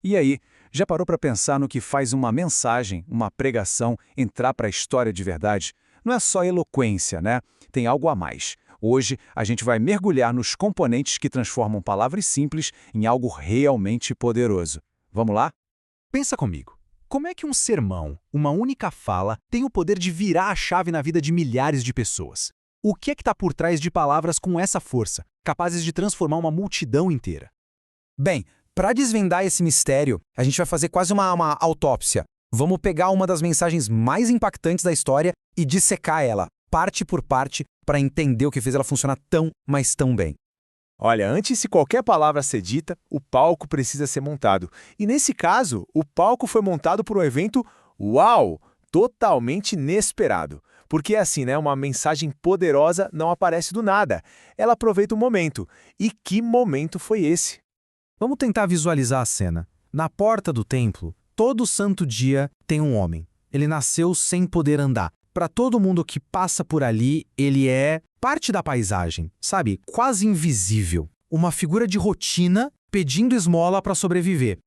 E aí, já parou para pensar no que faz uma mensagem, uma pregação, entrar para a história de verdade? Não é só eloquência, né? Tem algo a mais. Hoje, a gente vai mergulhar nos componentes que transformam palavras simples em algo realmente poderoso. Vamos lá? Pensa comigo. Como é que um sermão, uma única fala, tem o poder de virar a chave na vida de milhares de pessoas? O que é que está por trás de palavras com essa força, capazes de transformar uma multidão inteira? Bem, para desvendar esse mistério, a gente vai fazer quase uma autópsia. Vamos pegar uma das mensagens mais impactantes da história e dissecar ela, parte por parte, para entender o que fez ela funcionar tão, mas tão bem. Olha, antes de qualquer palavra ser dita, o palco precisa ser montado. E nesse caso, o palco foi montado por um evento, uau, totalmente inesperado. Porque é assim, né? Uma mensagem poderosa não aparece do nada. Ela aproveita o momento. E que momento foi esse? Vamos tentar visualizar a cena. Na porta do templo, todo santo dia tem um homem. Ele nasceu sem poder andar. Para todo mundo que passa por ali, ele é parte da paisagem, sabe? Quase invisível. Uma figura de rotina pedindo esmola para sobreviver.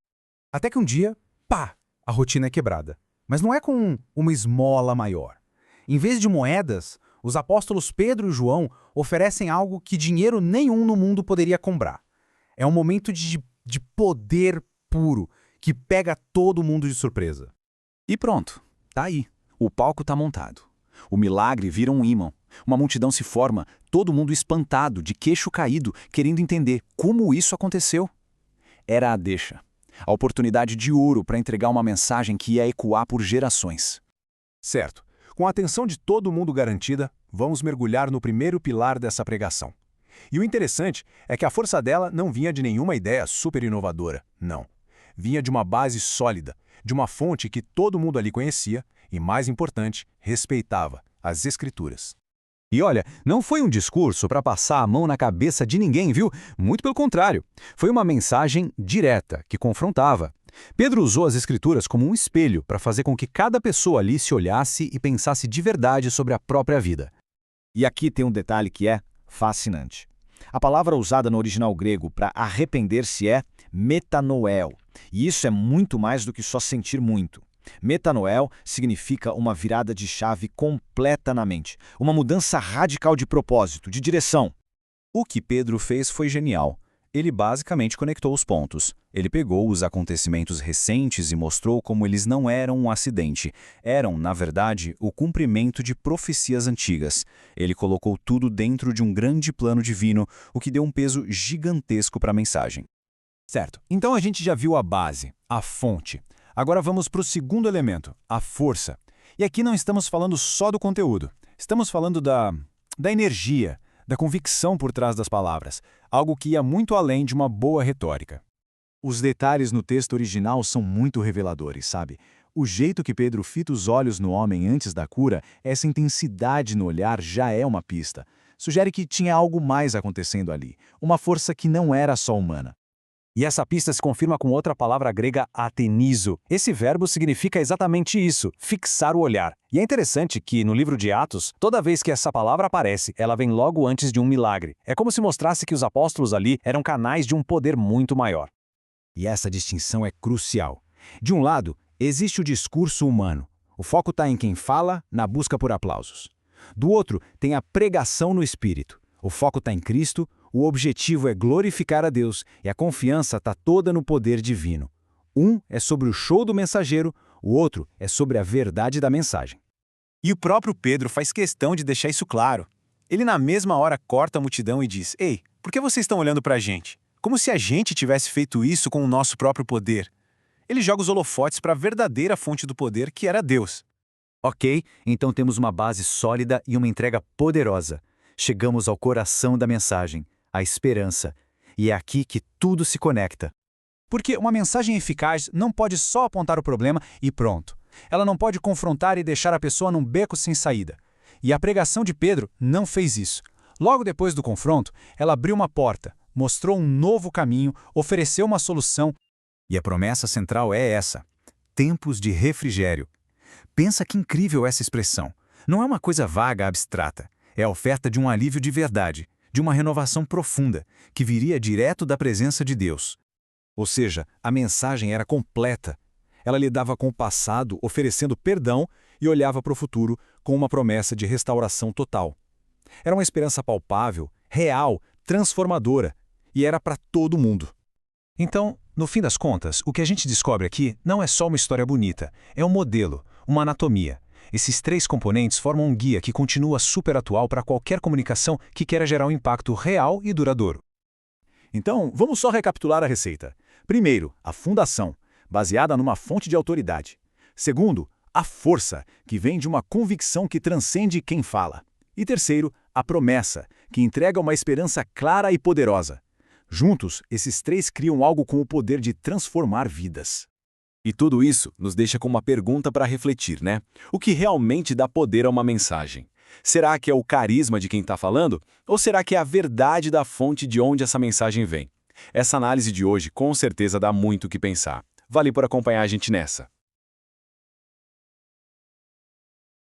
Até que um dia, pá, a rotina é quebrada. Mas não é com uma esmola maior. Em vez de moedas, os apóstolos Pedro e João oferecem algo que dinheiro nenhum no mundo poderia comprar. É um momento de poder puro, que pega todo mundo de surpresa. E pronto, tá aí. O palco tá montado. O milagre vira um ímã. Uma multidão se forma, todo mundo espantado, de queixo caído, querendo entender como isso aconteceu. Era a deixa. A oportunidade de ouro para entregar uma mensagem que ia ecoar por gerações. Certo. Com a atenção de todo mundo garantida, vamos mergulhar no primeiro pilar dessa pregação. E o interessante é que a força dela não vinha de nenhuma ideia super inovadora, não. Vinha de uma base sólida, de uma fonte que todo mundo ali conhecia e, mais importante, respeitava, as Escrituras. E olha, não foi um discurso para passar a mão na cabeça de ninguém, viu? Muito pelo contrário. Foi uma mensagem direta, que confrontava. Pedro usou as Escrituras como um espelho para fazer com que cada pessoa ali se olhasse e pensasse de verdade sobre a própria vida. E aqui tem um detalhe que é fascinante. A palavra usada no original grego para arrepender-se é metanoel. E isso é muito mais do que só sentir muito. Metanoel significa uma virada de chave completa na mente, uma mudança radical de propósito, de direção. O que Pedro fez foi genial. Ele basicamente conectou os pontos. Ele pegou os acontecimentos recentes e mostrou como eles não eram um acidente. Eram, na verdade, o cumprimento de profecias antigas. Ele colocou tudo dentro de um grande plano divino, o que deu um peso gigantesco para a mensagem. Certo, então a gente já viu a base, a fonte. Agora vamos para o segundo elemento, a força. E aqui não estamos falando só do conteúdo. Estamos falando da energia, da convicção por trás das palavras, algo que ia muito além de uma boa retórica. Os detalhes no texto original são muito reveladores, sabe? O jeito que Pedro fita os olhos no homem antes da cura, essa intensidade no olhar já é uma pista. Sugere que tinha algo mais acontecendo ali, uma força que não era só humana. E essa pista se confirma com outra palavra grega, atenizo. Esse verbo significa exatamente isso, fixar o olhar. E é interessante que, no livro de Atos, toda vez que essa palavra aparece, ela vem logo antes de um milagre. É como se mostrasse que os apóstolos ali eram canais de um poder muito maior. E essa distinção é crucial. De um lado, existe o discurso humano. O foco está em quem fala, na busca por aplausos. Do outro, tem a pregação no Espírito. O foco está em Cristo, o objetivo é glorificar a Deus e a confiança está toda no poder divino. Um é sobre o show do mensageiro, o outro é sobre a verdade da mensagem. E o próprio Pedro faz questão de deixar isso claro. Ele na mesma hora corta a multidão e diz: "Ei, por que vocês estão olhando para a gente? Como se a gente tivesse feito isso com o nosso próprio poder." Ele joga os holofotes para a verdadeira fonte do poder, que era Deus. Ok, então temos uma base sólida e uma entrega poderosa. Chegamos ao coração da mensagem, a esperança. E é aqui que tudo se conecta. Porque uma mensagem eficaz não pode só apontar o problema e pronto. Ela não pode confrontar e deixar a pessoa num beco sem saída. E a pregação de Pedro não fez isso. Logo depois do confronto, ela abriu uma porta, mostrou um novo caminho, ofereceu uma solução. E a promessa central é essa: tempos de refrigério. Pensa que incrível essa expressão. Não é uma coisa vaga, abstrata. É a oferta de um alívio de verdade, de uma renovação profunda, que viria direto da presença de Deus. Ou seja, a mensagem era completa. Ela lidava com o passado, oferecendo perdão, e olhava para o futuro com uma promessa de restauração total. Era uma esperança palpável, real, transformadora, e era para todo mundo. Então, no fim das contas, o que a gente descobre aqui não é só uma história bonita, é um modelo, uma anatomia. Esses 3 componentes formam um guia que continua super atual para qualquer comunicação que queira gerar um impacto real e duradouro. Então, vamos só recapitular a receita. Primeiro, a fundação, baseada numa fonte de autoridade. Segundo, a força, que vem de uma convicção que transcende quem fala. E terceiro, a promessa, que entrega uma esperança clara e poderosa. Juntos, esses 3 criam algo com o poder de transformar vidas. E tudo isso nos deixa com uma pergunta para refletir, né? O que realmente dá poder a uma mensagem? Será que é o carisma de quem está falando? Ou será que é a verdade da fonte de onde essa mensagem vem? Essa análise de hoje com certeza dá muito o que pensar. Vale por acompanhar a gente nessa.